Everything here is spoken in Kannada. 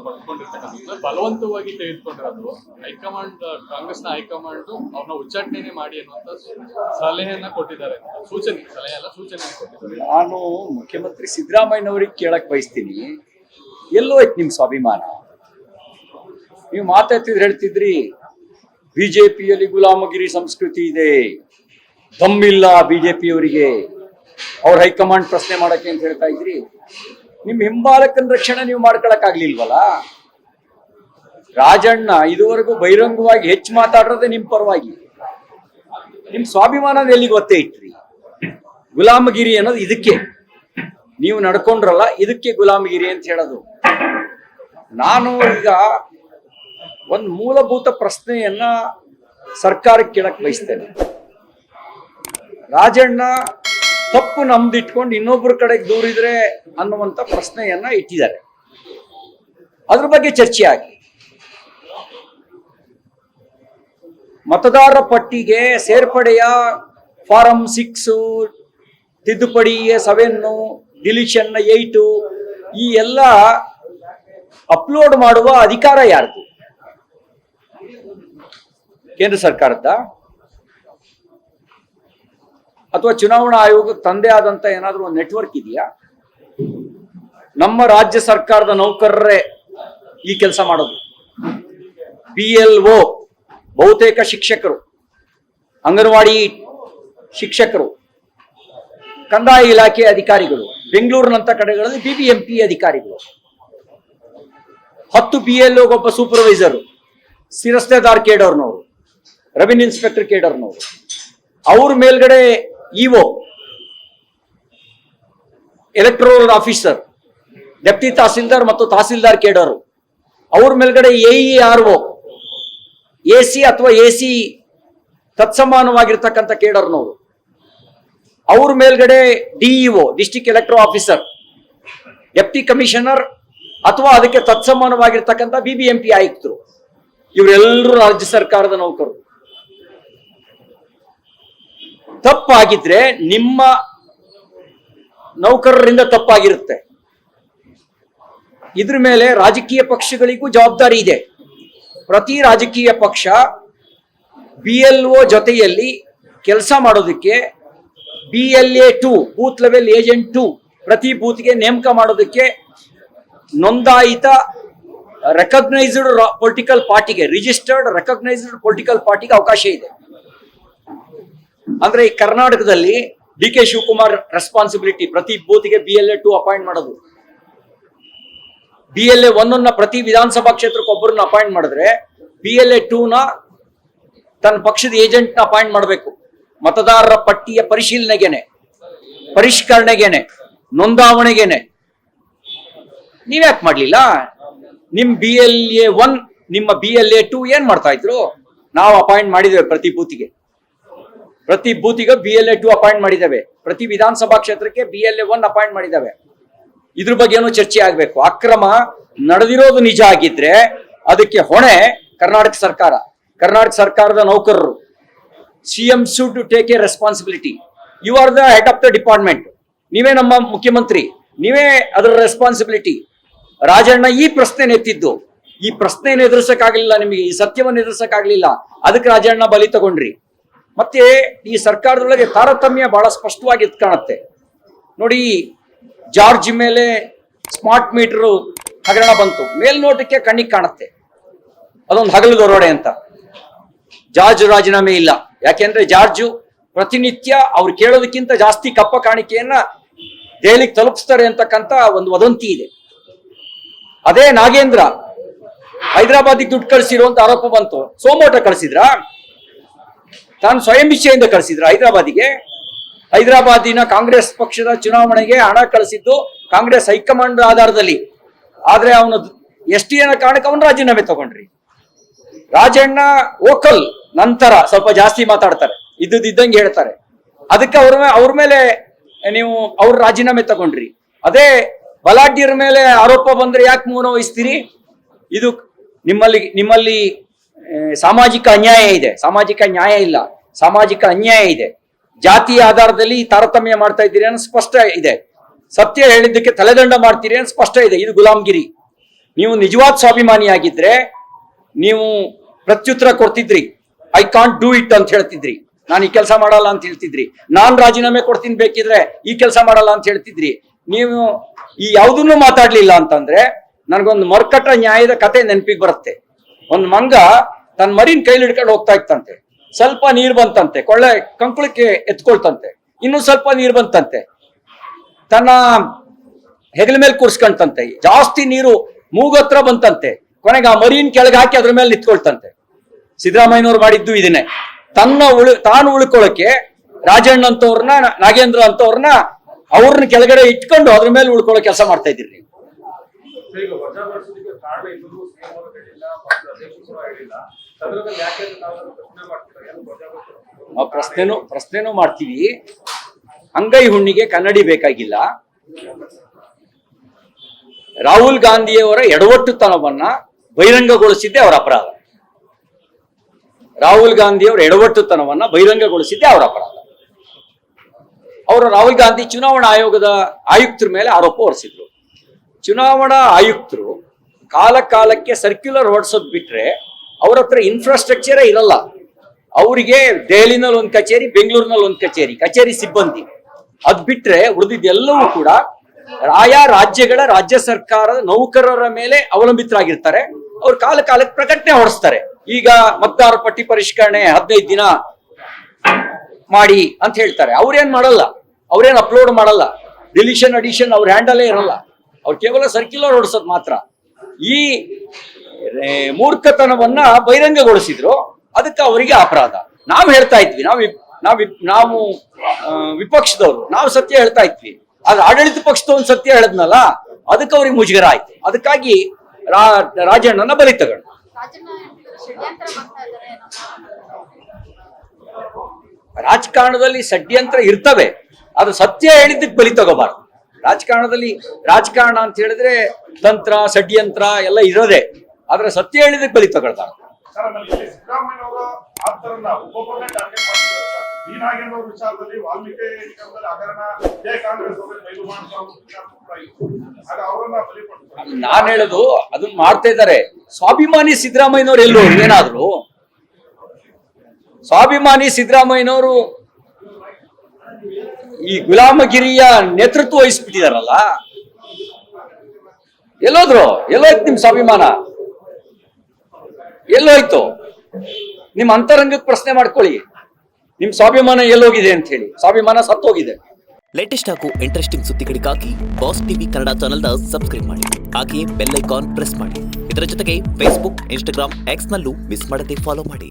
ಪಡ್ಕೊಂಡಿರ್ತಕ್ಕಂಥ ಬಲವಂತವಾಗಿ ತೆಗೆದುಕೊಂಡಿರೋದು ಹೈಕಮಾಂಡ್, ಕಾಂಗ್ರೆಸ್ನ ಹೈಕಮಾಂಡ್ ಅವ್ರನ್ನ ಉಚ್ಚಾಟನೆ ಮಾಡಿ ಅನ್ನುವಂತ ಸಲಹೆಯನ್ನ ಕೊಟ್ಟಿದ್ದಾರೆ, ಸಲಹೆ ಅಲ್ಲ ಸೂಚನೆ ಕೊಟ್ಟಿದ್ದಾರೆ. ನಾನು ಮುಖ್ಯಮಂತ್ರಿ ಸಿದ್ದರಾಮಯ್ಯನವ್ರಿಗೆ ಕೇಳಕ್ ಬಯಸ್ತೀನಿ, ಎಲ್ಲೋ ಐತ್ ನಿಮ್ ಸ್ವಾಭಿಮಾನ? ನೀವು ಮಾತಾಡ್ತಿದ್ರೆ ಹೇಳ್ತಿದ್ರಿ ಬಿಜೆಪಿಯಲ್ಲಿ ಗುಲಾಮಗಿರಿ ಸಂಸ್ಕೃತಿ ಇದೆ, ದಮ್ಮಿಲ್ಲ ಬಿಜೆಪಿಯವರಿಗೆ, ಅವ್ರ ಹೈಕಮಾಂಡ್ ಪ್ರಶ್ನೆ ಮಾಡಕ್ಕೆ ಅಂತ ಹೇಳ್ತಾ ಇದ್ರಿ. ನಿಮ್ ಹಿಂಬಾಲಕನ ರಕ್ಷಣೆ ನೀವು ಮಾಡ್ಕೊಳಕ್ ಆಗ್ಲಿಲ್ವಲ್ಲ? ರಾಜಣ್ಣ ಇದುವರೆಗೂ ಬಹಿರಂಗವಾಗಿ ಹೆಚ್ಚು ಮಾತಾಡ್ರದೆ ನಿಮ್ ಪರವಾಗಿ. ನಿಮ್ ಸ್ವಾಭಿಮಾನದ ಎಲ್ಲಿಗೆ ಒತ್ತೆ ಇಟ್ರಿ? ಗುಲಾಮಗಿರಿ ಅನ್ನೋದು ಇದಕ್ಕೆ ನೀವು ನಡ್ಕೊಂಡ್ರಲ್ಲ, ಇದಕ್ಕೆ ಗುಲಾಮಗಿರಿ ಅಂತ ಹೇಳೋದು. ನಾನು ಈಗ ಒಂದು ಮೂಲಭೂತ ಪ್ರಶ್ನೆಯನ್ನ ಸರ್ಕಾರಕ್ಕೆ ಕೇಳಕ್ ಬಯಸ್ತೇನೆ. ರಾಜಣ್ಣ ತಪ್ಪು ನಮ್ದಿಟ್ಕೊಂಡು ಇನ್ನೊಬ್ಬರ ಕಡೆಗೆ ದೂರಿದ್ರೆ ಅನ್ನುವಂಥ ಪ್ರಶ್ನೆಯನ್ನ ಇಟ್ಟಿದ್ದಾರೆ. ಅದ್ರ ಬಗ್ಗೆ ಚರ್ಚೆ ಆಗಲಿ. ಮತದಾರರ ಪಟ್ಟಿಗೆ ಸೇರ್ಪಡೆಯ ಫಾರಂ 6, ತಿದ್ದುಪಡಿ 7, ಡಿಲಿಷನ್ 8 ಈ ಎಲ್ಲ ಅಪ್ಲೋಡ್ ಮಾಡುವ ಅಧಿಕಾರ ಯಾರ್ದು? ಕೇಂದ್ರ ಸರ್ಕಾರದ ಅಥವಾ ಚುನಾವಣಾ ಆಯೋಗಕ್ಕೆ ತಂದೆ ಆದಂತ ಏನಾದ್ರೂ ಒಂದು ನೆಟ್ವರ್ಕ್ ಇದೆಯಾ? ನಮ್ಮ ರಾಜ್ಯ ಸರ್ಕಾರದ ನೌಕರರೇ ಈ ಕೆಲಸ ಮಾಡೋದು. BLO ಬಹುತೇಕ ಶಿಕ್ಷಕರು, ಅಂಗನವಾಡಿ ಶಿಕ್ಷಕರು, ಕಂದಾಯ ಇಲಾಖೆ ಅಧಿಕಾರಿಗಳು, ಬೆಂಗಳೂರಿನಂತ ಕಡೆಗಳಲ್ಲಿ BBMP ಅಧಿಕಾರಿಗಳು, 10 BLO ಒಬ್ಬ ಸೂಪರ್ವೈಸರ್, ಸಿರಸ್ತೆದಾರ್ ಕೇಡರ್ನವರು, ರೆವಿನ್ಯೂ ಇನ್ಸ್ಪೆಕ್ಟರ್ ಕೇಡರ್ನವರು, ಅವ್ರ ಮೇಲ್ಗಡೆ EO, electoral officer, deputy tahsildar ಮತ್ತು ತಹಸೀಲ್ದಾರ್ ಕೇಡರು, ಅವ್ರ ಮೇಲ್ಗಡೆ AERO, AC ಅಥವಾ AC ತತ್ಸಮಾನವಾಗಿರ್ತಕ್ಕಂಥ ಕೇಡರ್ನವರು, ಅವ್ರ ಮೇಲ್ಗಡೆ DEO, district electro officer, deputy commissioner ಅಥವಾ ಅದಕ್ಕೆ ತತ್ಸಮಾನವಾಗಿರ್ತಕ್ಕಂಥ BBMP ಆಯುಕ್ತರು. ಇವರೆಲ್ಲರೂ ರಾಜ್ಯ ಸರ್ಕಾರದ ನೌಕರರು. ತಪ್ಪಾಗಿದ್ರೆ ನಿಮ್ಮ ನೌಕರರಿಂದ ತಪ್ಪಾಗಿರುತ್ತೆ. ಇದ್ರ ಮೇಲೆ ರಾಜಕೀಯ ಪಕ್ಷಗಳಿಗೂ ಜವಾಬ್ದಾರಿ ಇದೆ. ಪ್ರತಿ ರಾಜಕೀಯ ಪಕ್ಷ BLO ಜೊತೆಯಲ್ಲಿ ಕೆಲಸ ಮಾಡೋದಕ್ಕೆ BLA 2 ಬೂತ್ ಲೆವೆಲ್ ಏಜೆಂಟ್ 2 ಪ್ರತಿ ಬೂತ್ಗೆ ನೇಮಕ ಮಾಡೋದಕ್ಕೆ ನೋಂದಾಯಿತ ರೆಕಗ್ನೈಸ್ಡ್ ಪೊಲಿಟಿಕಲ್ ಪಾರ್ಟಿಗೆ, ರಿಜಿಸ್ಟರ್ಡ್ ರೆಕಗ್ನೈಸ್ಡ್ ಪೊಲಿಟಿಕಲ್ ಪಾರ್ಟಿಗೆ ಅವಕಾಶ ಇದೆ. ಅಂದ್ರೆ ಈ ಕರ್ನಾಟಕದಲ್ಲಿ DK ಶಿವಕುಮಾರ್ ರೆಸ್ಪಾನ್ಸಿಬಿಲಿಟಿ ಪ್ರತಿ ಬೂತ್ಗೆ BLA 2 ಅಪಾಯಿಂಟ್ ಮಾಡೋದು. BLA 1 ಪ್ರತಿ ವಿಧಾನಸಭಾ ಕ್ಷೇತ್ರಕ್ಕೆ ಒಬ್ಬರನ್ನ ಅಪಾಯಿಂಟ್ ಮಾಡಿದ್ರೆ BLA 2 ತನ್ನ ಪಕ್ಷದ ಏಜೆಂಟ್ ನ ಅಪಾಯಿಂಟ್ ಮಾಡಬೇಕು. ಮತದಾರರ ಪಟ್ಟಿಯ ಪರಿಶೀಲನೆಗೆನೆ, ಪರಿಷ್ಕರಣೆಗೆನೆ, ನೋಂದಾವಣೆಗೆನೆ. ನೀವ್ಯಾಕೆ ಮಾಡ್ಲಿಲ್ಲ? ನಿಮ್ BLA 1 ನಿಮ್ಮ BLA 2 ಏನ್ ಮಾಡ್ತಾ ಇದ್ರು? ನಾವು ಅಪಾಯಿಂಟ್ ಮಾಡಿದ್ದೇವೆ ಪ್ರತಿ ಬೂತಿಗೆ BLA 2 ಅಪಾಯಿಂಟ್ ಮಾಡಿದ್ದೇವೆ. ಪ್ರತಿ ವಿಧಾನಸಭಾ ಕ್ಷೇತ್ರಕ್ಕೆ BLA 1 ಅಪಾಯಿಂಟ್ ಮಾಡಿದ್ದೇವೆ. ಇದ್ರ ಬಗ್ಗೆ ಏನೋ ಚರ್ಚೆ ಆಗ್ಬೇಕು. ಅಕ್ರಮ ನಡೆದಿರೋದು ನಿಜ ಆಗಿದ್ರೆ ಅದಕ್ಕೆ ಹೊಣೆ ಕರ್ನಾಟಕ ಸರ್ಕಾರ, ಕರ್ನಾಟಕ ಸರ್ಕಾರದ ನೌಕರರು. CM should take a responsibility. You are the head of the department. ನೀವೇ ನಮ್ಮ ಮುಖ್ಯಮಂತ್ರಿ, ನೀವೇ ಅದರ ರೆಸ್ಪಾನ್ಸಿಬಿಲಿಟಿ. ರಾಜಣ್ಣ ಈ ಪ್ರಶ್ನೆ ಎತ್ತಿದ್ದು, ಈ ಪ್ರಶ್ನೆಯನ್ನು ಎದುರಿಸಕ್ಕಾಗಲಿಲ್ಲ, ನಿಮಗೆ ಈ ಸತ್ಯವನ್ನು ಎದುರಿಸಕ್ಕಾಗಲಿಲ್ಲ, ಅದಕ್ಕೆ ರಾಜಣ್ಣ ಬಲಿ ತಗೊಂಡ್ರಿ. ಮತ್ತೆ ಈ ಸರ್ಕಾರದೊಳಗೆ ತಾರತಮ್ಯ ಬಹಳ ಸ್ಪಷ್ಟವಾಗಿ ಕಾಣುತ್ತೆ ನೋಡಿ. ಜಾರ್ಜ್ ಮೇಲೆ ಸ್ಮಾರ್ಟ್ ಮೀಟರ್ ಹಗರಣ ಬಂತು, ಮೇಲ್ನೋಟಕ್ಕೆ ಕಣ್ಣಿಗೆ ಕಾಣುತ್ತೆ ಅದೊಂದು ಹಗಲು ದೊರಡೆ ಅಂತ. ಜಾರ್ಜ್ ರಾಜೀನಾಮೆ ಇಲ್ಲ, ಯಾಕೆಂದ್ರೆ ಜಾರ್ಜು ಪ್ರತಿನಿತ್ಯ ಅವ್ರು ಕೇಳೋದಕ್ಕಿಂತ ಜಾಸ್ತಿ ಕಪ್ಪ ಕಾಣಿಕೆಯನ್ನ ದೆಹಲಿಗೆ ತಲುಪಿಸ್ತಾರೆ ಅಂತಕ್ಕಂಥ ಒಂದು ವದಂತಿ ಇದೆ. ಅದೇ ನಾಗೇಂದ್ರ ಹೈದರಾಬಾದಿಗೆ ದುಡ್ಡು ಕಳಿಸಿರುವಂತ ಆರೋಪ ಬಂತು. ಸೋಮೋಟ ಕಳಿಸಿದ್ರ? ತಾನು ಸ್ವಯಂ ಇಚ್ಛೆಯಿಂದ ಕಳಿಸಿದ್ರ ಹೈದರಾಬಾದಿನ ಕಾಂಗ್ರೆಸ್ ಪಕ್ಷದ ಚುನಾವಣೆಗೆ ಹಣ ಕಳಿಸಿದ್ದು ಕಾಂಗ್ರೆಸ್ ಹೈಕಮಾಂಡ್ ಆಧಾರದಲ್ಲಿ. ಆದ್ರೆ ಅವನು ST ಕಾರಣಕ್ಕೆ ಅವನು ರಾಜೀನಾಮೆ ತಗೊಂಡ್ರಿ. ರಾಜಣ್ಣ ಓಕಲ್ ನಂತರ ಸ್ವಲ್ಪ ಜಾಸ್ತಿ ಮಾತಾಡ್ತಾರೆ, ಇದ್ದಂಗೆ ಹೇಳ್ತಾರೆ. ಅದಕ್ಕೆ ಅವ್ರ ಮೇಲೆ ನೀವು ಅವ್ರ ರಾಜೀನಾಮೆ ತಗೊಂಡ್ರಿ. ಅದೇ ಬಲಾಢ್ಯರ ಮೇಲೆ ಆರೋಪ ಬಂದ್ರೆ ಯಾಕೆ ಮೌನ ವಹಿಸ್ತೀರಿ? ಇದು ನಿಮ್ಮಲ್ಲಿ ಸಾಮಾಜಿಕ ಅನ್ಯಾಯ ಇದೆ, ಸಾಮಾಜಿಕ ನ್ಯಾಯ ಇಲ್ಲ, ಸಾಮಾಜಿಕ ಅನ್ಯಾಯ ಇದೆ. ಜಾತಿಯ ಆಧಾರದಲ್ಲಿ ತಾರತಮ್ಯ ಮಾಡ್ತಾ ಇದ್ದೀರಿ ಅನ್ನೋ ಸ್ಪಷ್ಟ ಇದೆ. ಸತ್ಯ ಹೇಳಿದ್ದಕ್ಕೆ ತಲೆದಂಡ ಮಾಡ್ತೀರಿ ಅನ್ನೋ ಸ್ಪಷ್ಟ ಇದೆ. ಇದು ಗುಲಾಮಗಿರಿ. ನೀವು ನಿಜವಾದ ಸ್ವಾಭಿಮಾನಿಯಾಗಿದ್ರೆ ನೀವು ಪ್ರತ್ಯುತ್ತರ ಕೊಡ್ತಿದ್ರಿ. ಐ ಕಾಂಟ್ ಡೂ ಇಟ್ ಅಂತ ಹೇಳ್ತಿದ್ರಿ. ನಾನು ಈ ಕೆಲಸ ಮಾಡಲ್ಲ ಅಂತ ಹೇಳ್ತಿದ್ರಿ. ನಾನ್ ರಾಜೀನಾಮೆ ಕೊಡ್ತೀನಿ ಬೇಕಿದ್ರೆ, ಈ ಕೆಲಸ ಮಾಡಲ್ಲ ಅಂತ ಹೇಳ್ತಿದ್ರಿ. ನೀವು ಈ ಯಾವುದನ್ನು ಮಾತಾಡ್ಲಿಲ್ಲ ಅಂತಂದ್ರೆ ನನಗೊಂದು ಮರ್ಕಟ ನ್ಯಾಯದ ಕತೆ ನೆನಪಿಗೆ ಬರುತ್ತೆ. ಒಂದು ಮಂಗ ತನ್ನ ಮರಿನ್ ಕೈಲಿ ಹಿಡ್ಕೊಂಡು ಹೋಗ್ತಾ ಇತ್ತಂತೆ. ಸ್ವಲ್ಪ ನೀರ್ ಬಂತಂತೆ, ಕೊಳ್ಳೆ ಕಂಕುಳಕ್ಕೆ ಎತ್ಕೊಳ್ತಂತೆ. ಇನ್ನೂ ಸ್ವಲ್ಪ ನೀರ್ ಬಂತಂತೆ, ತನ್ನ ಹೆಗಲ ಮೇಲೆ ಕೂರ್ಸ್ಕೊಂತಂತೆ. ಜಾಸ್ತಿ ನೀರು ಮೂಗತ್ರ ಬಂತಂತೆ. ಕೊನೆಗೆ ಆ ಮರಿನ್ ಕೆಳಗೆ ಹಾಕಿ ಅದ್ರ ಮೇಲೆ ನಿಂತ್ಕೊಳ್ತಂತೆ. ಸಿದ್ದರಾಮಯ್ಯನವ್ರು ಮಾಡಿದ್ದು ಇದನ್ನೇ. ತಾನು ಉಳ್ಕೊಳ್ಳೋಕೆ ರಾಜಣ್ಣ ಅಂತವ್ರನ್ನ, ನಾಗೇಂದ್ರ ಅಂತವ್ರನ್ನ ಅವ್ರನ್ನ ಕೆಳಗಡೆ ಇಟ್ಕೊಂಡು ಅದ್ರ ಮೇಲೆ ಉಳ್ಕೊಳ್ಳೋ ಕೆಲಸ ಮಾಡ್ತಾ ಇದ್ದೀರಿ. ಈಗ ವಜಾಗೊಳಿಸೋದಕ್ಕೆ ಕಾರಣ ಇರೋದು ಸಿಎಂ ಅವರು ಹೇಳಿಲ್ಲ, ಪಕ್ಷದ ಅಧ್ಯಕ್ಷರು ಹೇಳಿಲ್ಲ. ಸಂದರ್ಭದಲ್ಲಿ ಯಾಕೆ ನಾವು ಪ್ರಶ್ನೆ ಮಾಡ್ತೀವಿ, ಏನು ವಜಾಗೊಳಿಸೋದು? ನಾವು ಪ್ರಶ್ನೆನೂ ಮಾಡ್ತೀವಿ. ಅಂಗೈ ಹುಣ್ಣಿಗೆ ಕನ್ನಡಿ ಬೇಕಾಗಿಲ್ಲ. ರಾಹುಲ್ ಗಾಂಧಿಯವರ ಎಡವಟ್ಟುತನವನ್ನ ಬಹಿರಂಗಗೊಳಿಸಿದ್ದೇ ಅವರ ಅಪರಾಧ. ರಾಹುಲ್ ಗಾಂಧಿಯವರ ಎಡವಟ್ಟುತನವನ್ನ ಬಹಿರಂಗಗೊಳಿಸಿದ್ದೇ ಅವರ ಅಪರಾಧ. ಅವರು ರಾಹುಲ್ ಗಾಂಧಿ ಚುನಾವಣಾ ಆಯೋಗದ ಆಯುಕ್ತರ ಮೇಲೆ ಆರೋಪ ಹೊರಿಸಿದ್ರು. ಚುನಾವಣಾ ಆಯುಕ್ತರು ಕಾಲಕ್ಕೆ ಸರ್ಕ್ಯುಲರ್ ಹೊರಡಿಸೋದು ಬಿಟ್ರೆ ಅವ್ರ ಹತ್ರ ಇನ್ಫ್ರಾಸ್ಟ್ರಕ್ಚರೇ ಇರಲ್ಲ. ಅವರಿಗೆ ದೆಹಲಿನಲ್ಲಿ ಒಂದು ಕಚೇರಿ, ಬೆಂಗಳೂರಿನಲ್ಲಿ ಒಂದು ಕಚೇರಿ ಸಿಬ್ಬಂದಿ. ಅದ್ ಬಿಟ್ರೆ ಉಳಿದಿದ್ದೆಲ್ಲವೂ ಕೂಡ ಆಯಾ ರಾಜ್ಯಗಳ ರಾಜ್ಯ ಸರ್ಕಾರದ ನೌಕರರ ಮೇಲೆ ಅವಲಂಬಿತರಾಗಿರ್ತಾರೆ. ಅವ್ರು ಕಾಲಕ್ಕೆ ಪ್ರಕಟಣೆ ಹೊರಡಿಸ್ತಾರೆ. ಈಗ ಮತದಾರ ಪಟ್ಟಿ ಪರಿಷ್ಕರಣೆ 15 ದಿನ ಮಾಡಿ ಅಂತ ಹೇಳ್ತಾರೆ. ಅವ್ರೇನ್ ಮಾಡಲ್ಲ, ಅವ್ರೇನ್ ಅಪ್ಲೋಡ್ ಮಾಡಲ್ಲ. ಡಿಲಿಷನ್ ಅಡಿಷನ್ ಅವ್ರ ಹ್ಯಾಂಡಲೇ ಇರಲ್ಲ. ಅವ್ರು ಕೇವಲ ಸರ್ಕ್ಯುಲರ್ ಹೊರಡಿಸೋದು ಮಾತ್ರ. ಈ ಮೂರ್ಖತನವನ್ನ ಬಹಿರಂಗಗೊಳಿಸಿದ್ರು, ಅದಕ್ಕೆ ಅವರಿಗೆ ಅಪರಾಧ. ನಾವು ಹೇಳ್ತಾ ಇದ್ವಿ, ನಾವು ವಿಪಕ್ಷದವರು, ನಾವು ಸತ್ಯ ಹೇಳ್ತಾ ಇದ್ವಿ. ಆದ್ರೆ ಆಡಳಿತ ಪಕ್ಷದವನ್ ಸತ್ಯ ಹೇಳದ್ನಲ್ಲ, ಅದಕ್ಕೆ ಅವ್ರಿಗೆ ಮುಜುಗರ ಆಯ್ತು. ಅದಕ್ಕಾಗಿ ರಾಜಣ್ಣನ ಬಲಿ ತಗೊಂಡು. ರಾಜಕಾರಣದಲ್ಲಿ ಷಡ್ಯಂತ್ರ ಇರ್ತವೆ, ಅದು ಸತ್ಯ ಹೇಳಿದ್ದಕ್ಕೆ ಬಲಿ ತಗೋಬಾರ್ದು. ರಾಜಕಾರಣ ಅಂತ ಹೇಳಿದ್ರೆ ತಂತ್ರ, ಷಡ್ಯಂತ್ರ ಎಲ್ಲ ಇರೋದೆ. ಆದ್ರೆ ಸತ್ಯ ಹೇಳಿದಕ್ಕೆ ಬಲಿ ತಗೊಳ್ಬಾರ್ದು. ಸರ್, ಆಮೇಲೆ ಇಲ್ಲಿ ಸಿದ್ದರಾಮಯ್ಯನವರ ಆಪ್ತರನ್ನ ಒಬ್ಬೊಬ್ಬರನ್ನೇ ಟಾರ್ಗೆಟ್ ಮಾಡ್ತಿದ್ದಾರೆ ಸರ್. ಬೀನಾಗೇಂದ್ರ ವಿಚಾರದಲ್ಲಿ ವಾಲ್ಮೀಕಿ ವಿಚಾರದಲ್ಲಿ ಹಗರಣ, ಜಯ ಕಾಂಗ್ರೆಸ್ ಅವರು ಬಯಲು ಆಗ ಅವರನ್ನ ಬಲಿ ಪಡ್ತಾರೆ. ನಾನ್ ಹೇಳೋದು ಅದನ್ನ ಮಾಡ್ತಾ ಇದ್ದಾರೆ. ಸ್ವಾಭಿಮಾನಿ ಸಿದ್ದರಾಮಯ್ಯನವ್ರು ಎಲ್ಲೋ ಏನಾದ್ರು, ಸ್ವಾಭಿಮಾನಿ ಸಿದ್ದರಾಮಯ್ಯನವರು ಈ ಗುಲಾಮಗಿರಿಯ ನೇತೃತ್ವ ವಹಿಸ್ಬಿಟ್ಟಿದಾರಲ್ಲ, ಎಲ್ಲೋಯ್ತು ನಿಮ್ ಸ್ವಾಭಿಮಾನ? ಎಲ್ಲೋಯ್ತು? ನಿಮ್ ಅಂತರಂಗಕ್ಕೆ ಪ್ರಶ್ನೆ ಮಾಡ್ಕೊಳ್ಳಿ, ನಿಮ್ ಸ್ವಾಭಿಮಾನ ಎಲ್ಲೋಗಿದೆ ಅಂತ ಹೇಳಿ. ಸ್ವಾಭಿಮಾನ ಸತ್ತೋಗಿದೆ. ಲೇಟೆಸ್ಟ್ ಹಾಗೂ ಇಂಟ್ರೆಸ್ಟಿಂಗ್ ಸುದ್ದಿಗಳಿಗಾಗಿ ಬಾಸ್ ಟಿವಿ ಕನ್ನಡ ಚಾನೆಲ್ನ ಸಬ್ಸ್ಕ್ರೈಬ್ ಮಾಡಿ. ಹಾಗೆಯೇ ಬೆಲ್ ಐಕಾನ್ ಪ್ರೆಸ್ ಮಾಡಿ. ಇದರ ಜೊತೆಗೆ ಫೇಸ್ಬುಕ್, ಇನ್ಸ್ಟಾಗ್ರಾಮ್, ಎಕ್ಸ್ ನಲ್ಲೂ ಮಿಸ್ ಮಾಡದೆ ಫಾಲೋ ಮಾಡಿ.